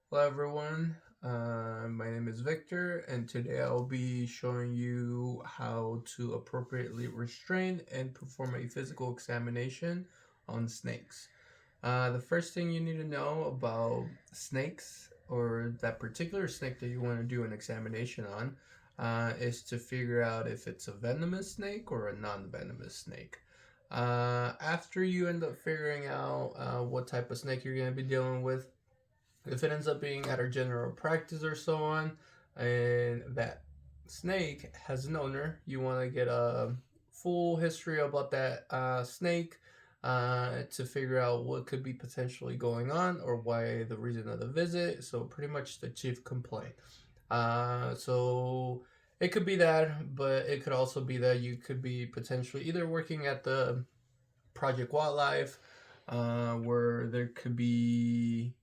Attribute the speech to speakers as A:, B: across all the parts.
A: Hello everyone, my name is Victor and today I'll be showing you how to appropriately restrain and perform a physical examination on snakes. The first thing you need to know about snakes or that particular snake that you want to do an examination on is to figure out if it's a venomous snake or a non-venomous snake. After you end up figuring out what type of snake you're going to be dealing with, if it ends up being at our general practice or so on, and that snake has an owner, you want to get a full history about that snake to figure out what could be potentially going on or why the reason of the visit. So, pretty much the chief complaint. So, it could be that, but it could also be that you could be potentially either working at the Project Wildlife, where there could be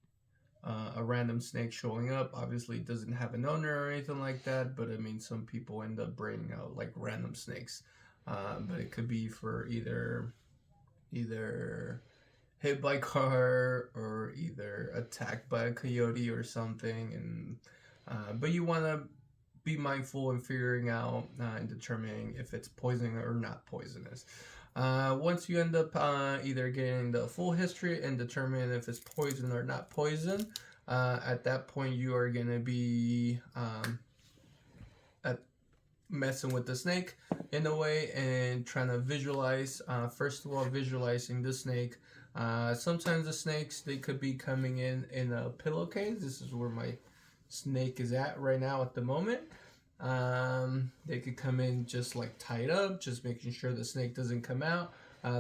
A: a random snake showing up. Obviously, it doesn't have an owner or anything like that, but I mean, some people end up bringing out like random snakes. But it could be for either hit by car or either attacked by a coyote or something. And but you want to be mindful in figuring out and determining if it's poison or not poisonous. Once you end up either getting the full history and determine if it's poison or not poison, at that point you are going to be at messing with the snake in a way and trying to visualize. First of all, visualizing the snake. Sometimes the snakes they could be coming in a pillowcase. This is where my snake is at right now at the moment. They could come in just like tied up, just making sure the snake doesn't come out.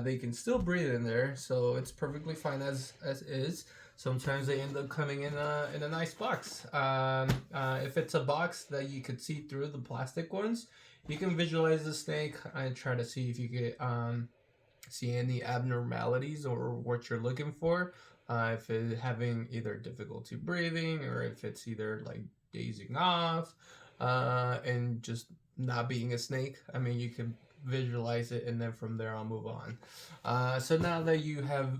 A: They can still breathe in there, so it's perfectly fine as is. Sometimes they end up coming in a nice box. If it's a box that you could see through the plastic ones, you can visualize the snake and try to see if you get see any abnormalities or what you're looking for. If it's having either difficulty breathing or if it's either like dazing off and just not being a snake. I mean, you can visualize it and then from there I'll move on. So now that you have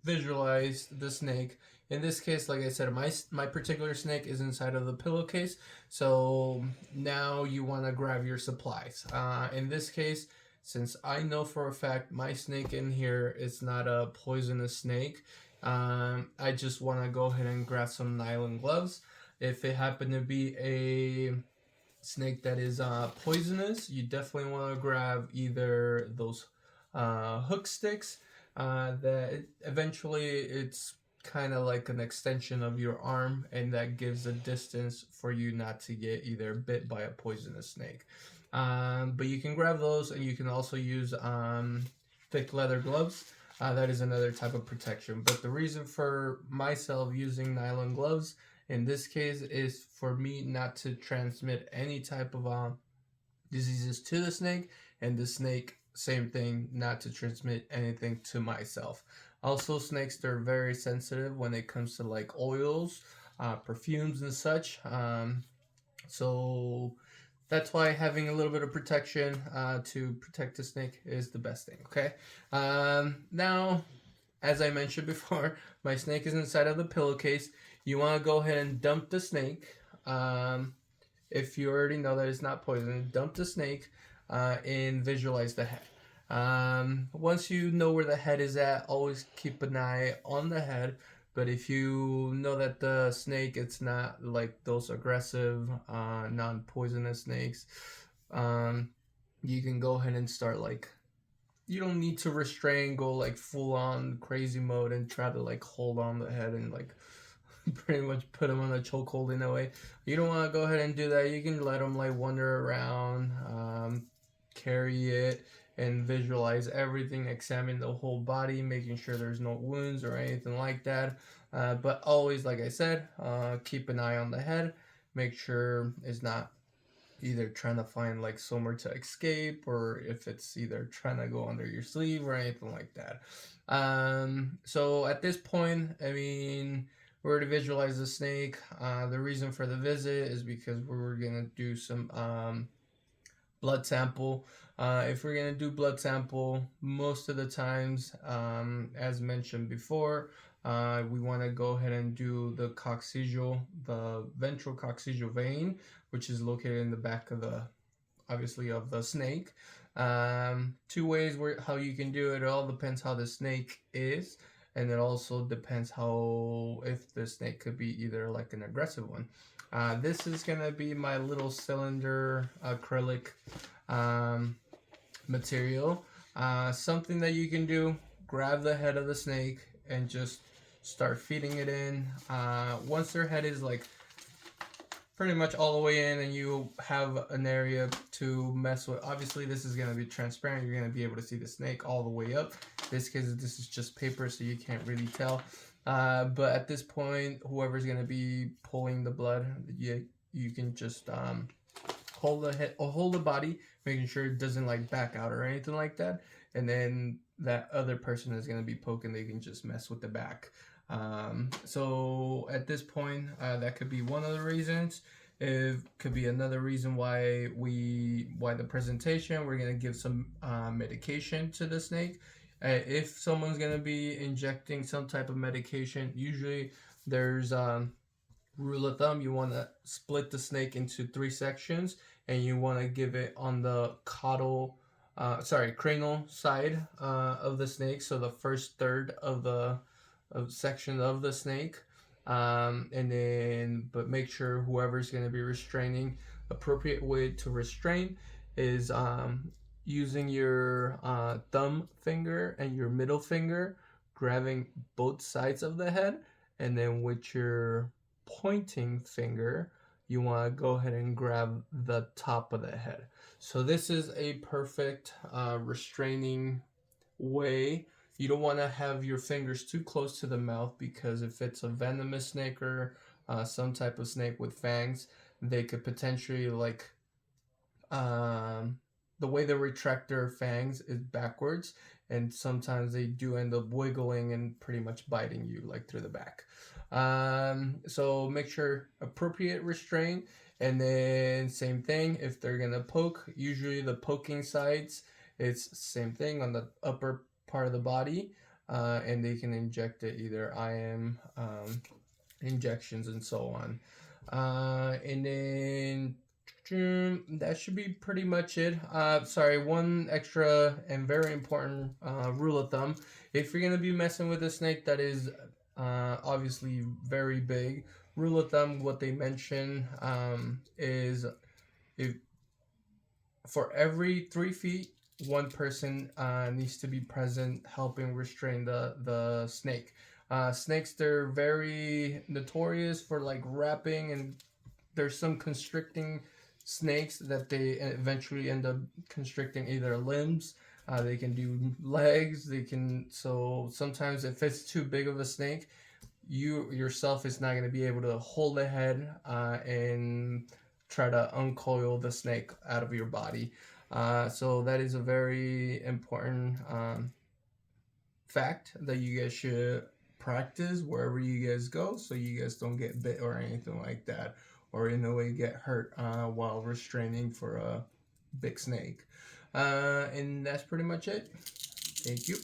A: visualized the snake, in this case, like I said, my particular snake is inside of the pillowcase. So now you want to grab your supplies. In this case, since I know for a fact my snake in here is not a poisonous snake, I just want to go ahead and grab some nylon gloves. If it happened to be a snake that is poisonous, you definitely want to grab either those hook sticks that eventually it's kind of like an extension of your arm, and that gives a distance for you not to get either bit by a poisonous snake. But you can grab those, and you can also use thick leather gloves. That is another type of protection. But the reason for myself using nylon gloves in this case is for me not to transmit any type of diseases to the snake, and the snake, same thing, not to transmit anything to myself. Also, snakes, they're very sensitive when it comes to like oils, perfumes, and such. So that's why having a little bit of protection to protect the snake is the best thing. Okay. Now, as I mentioned before, my snake is inside of the pillowcase. You want to go ahead and dump the snake. If you already know that it's not poison, dump the snake and visualize the head. Once you know where the head is at, always keep an eye on the head. But if you know that the snake, it's not like those aggressive, non-poisonous snakes, um, you can go ahead and start like you don't need to restrain, go like full on crazy mode and try to like hold on the head and like pretty much put them on a chokehold in a way. You don't want to go ahead and do that. You can let them like wander around, carry it, and visualize everything, examine the whole body, making sure there's no wounds or anything like that. But always, like I said, keep an eye on the head. Make sure it's not either trying to find like somewhere to escape or if it's either trying to go under your sleeve or anything like that. So at this point, I mean, we're to visualize the snake. The reason for the visit is because we were gonna do some blood sample. If we're gonna do blood sample, most of the times, as mentioned before, We want to go ahead and do the coccygeal, the ventral coccygeal vein, which is located in the back of the, obviously, of the snake. Two ways how you can do it. It all depends how the snake is, and it also depends how, if the snake could be either like an aggressive one. This is gonna be my little cylinder acrylic material. Something that you can do: grab the head of the snake and just start feeding it in. Once their head is like pretty much all the way in and you have an area to mess with, obviously this is going to be transparent, you're going to be able to see the snake all the way up. In this case, this is just paper, so you can't really tell, but at this point, whoever's going to be pulling the blood, you can just hold the head or hold the body, making sure it doesn't like back out or anything like that, and then that other person is going to be poking, they can just mess with the back. So at this point, that could be one of the reasons. It could be another reason why the presentation, we're gonna give some medication to the snake. If someone's gonna be injecting some type of medication, usually there's rule of thumb, you want to split the snake into 3 sections, and you want to give it on the cranial side of the snake, so the first third of the section of the snake, and then, but make sure whoever's going to be restraining, appropriate way to restrain is using your thumb finger and your middle finger, grabbing both sides of the head, and then with your pointing finger, you want to go ahead and grab the top of the head. So this is a perfect restraining way. You don't want to have your fingers too close to the mouth, because if it's a venomous snake or some type of snake with fangs, they could potentially like the way they retract their fangs is backwards, and sometimes they do end up wiggling and pretty much biting you like through the back. So make sure appropriate restraint, and then same thing if they're gonna poke. Usually the poking sides, it's same thing on the upper part of the body, and they can inject it, either IM injections and so on. And then that should be pretty much it. Sorry, one extra and very important rule of thumb: if you're gonna be messing with a snake that is obviously very big, rule of thumb, what they mention is, if for every 3 feet, one person needs to be present helping restrain the snake. Snakes, they're very notorious for like wrapping, and there's some constricting snakes that they eventually end up constricting either limbs. They can do legs. They can, so sometimes if it's too big of a snake, you yourself is not going to be able to hold the head and try to uncoil the snake out of your body. So that is a very important fact that you guys should practice wherever you guys go, so you guys don't get bit or anything like that, or in a way get hurt while restraining for a big snake. And that's pretty much it. Thank you.